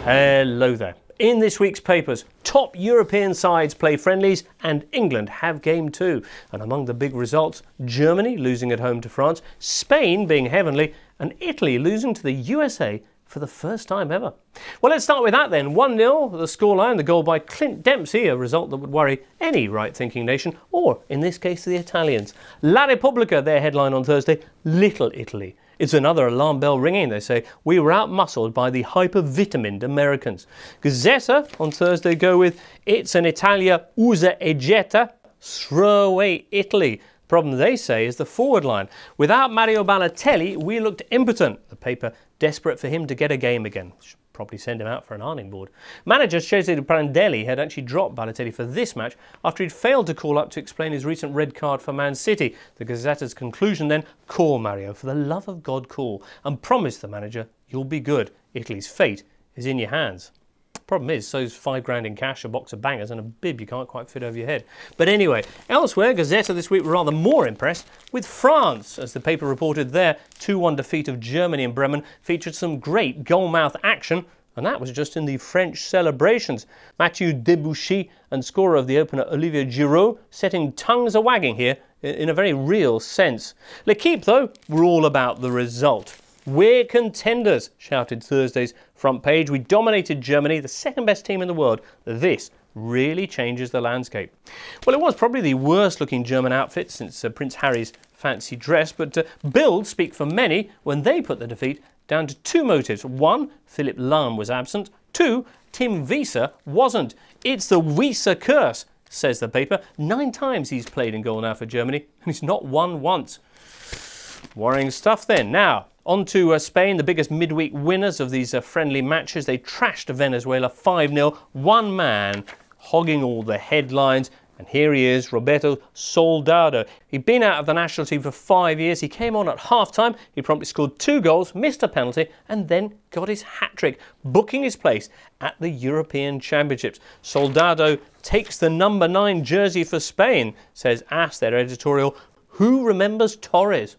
Hello there. In this week's papers, top European sides play friendlies and England have game 2. And among the big results, Germany losing at home to France, Spain being heavenly, and Italy losing to the USA for the first time ever. Well, let's start with that then. 1-0, the scoreline, the goal by Clint Dempsey, a result that would worry any right-thinking nation, or in this case the Italians. La Repubblica, their headline on Thursday, Little Italy. It's another alarm bell ringing, they say. We were outmuscled by the hypervitamined Americans. Gazzetta on Thursday go with, it's an Italia usa e getta, throw away Italy. Problem, they say, is the forward line. Without Mario Balotelli, we looked impotent. The paper desperate for him to get a game again. Should probably send him out for an ironing board. Manager Cesare Prandelli had actually dropped Balotelli for this match after he'd failed to call up to explain his recent red card for Man City. The Gazzetta's conclusion then, call Mario, for the love of God call, and promise the manager you'll be good. Italy's fate is in your hands. Problem is, so's £5 in cash, a box of bangers and a bib you can't quite fit over your head. But anyway, elsewhere, Gazzetta this week were rather more impressed with France. As the paper reported, their 2-1 defeat of Germany in Bremen featured some great goal-mouth action, and that was just in the French celebrations. Mathieu Debuchy and scorer of the opener Olivier Giroud setting tongues a-wagging here in a very real sense. L'Equipe, though, were all about the result. We're contenders, shouted Thursday's front page. We dominated Germany, the second best team in the world. This really changes the landscape. Well, it was probably the worst looking German outfit since Prince Harry's fancy dress, but builds speak for many when they put the defeat down to 2 motives. 1, Philipp Lahm was absent. 2, Tim Wiese wasn't. It's the Wiese curse, says the paper. 9 times he's played in goal now for Germany, and he's not won once. Worrying stuff then. Now, on to Spain, the biggest midweek winners of these friendly matches. They trashed Venezuela 5-0, one man hogging all the headlines. And here he is, Roberto Soldado. He'd been out of the national team for 5 years. He came on at half-time. He promptly scored 2 goals, missed a penalty, and then got his hat-trick, booking his place at the European Championships. Soldado takes the number 9 jersey for Spain, says AS, their editorial. Who remembers Torres?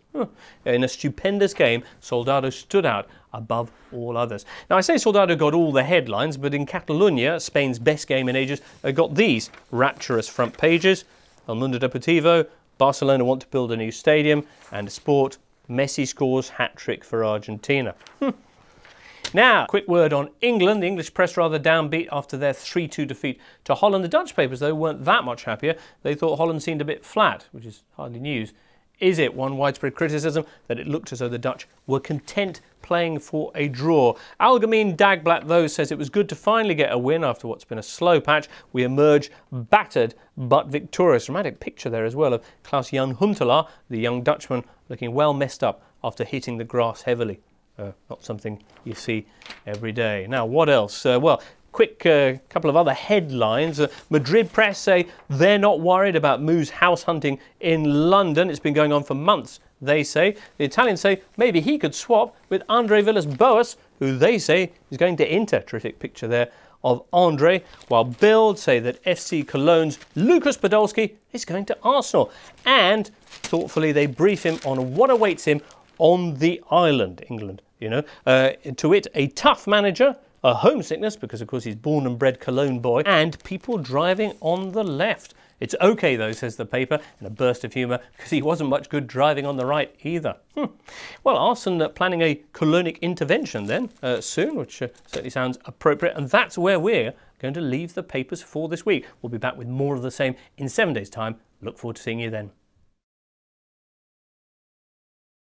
In a stupendous game, Soldado stood out above all others. Now, I say Soldado got all the headlines, but in Catalonia, Spain's best game in ages, got these rapturous front pages. El Mundo Deportivo, Barcelona want to build a new stadium, and Sport, Messi scores hat-trick for Argentina. Now, quick word on England. The English press rather downbeat after their 3-2 defeat to Holland. The Dutch papers, though, weren't that much happier. They thought Holland seemed a bit flat, which is hardly news. Is it one widespread criticism that it looked as though the Dutch were content playing for a draw? Algemeen Dagblad, though, says it was good to finally get a win after what's been a slow patch. We emerge battered but victorious. Dramatic picture there as well of Klaus-Jan Huntelaar, the young Dutchman, looking well messed up after hitting the grass heavily. Not something you see every day. Now, what else? Well, quick couple of other headlines. Madrid press say they're not worried about Moo's house hunting in London. It's been going on for months, they say. The Italians say maybe he could swap with Andre Villas-Boas, who they say is going to Inter. Terrific picture there of Andre, while Bild say that FC Cologne's Lucas Podolski is going to Arsenal. And thoughtfully they brief him on what awaits him on the island, England, you know. To it, a tough manager, a homesickness, because of course he's born and bred Cologne boy, and people driving on the left. It's okay though, says the paper, in a burst of humour, because he wasn't much good driving on the right either. Well, Arsenal planning a colonic intervention then, soon, which certainly sounds appropriate, and that's where we're going to leave the papers for this week. We'll be back with more of the same in 7 days' time. Look forward to seeing you then.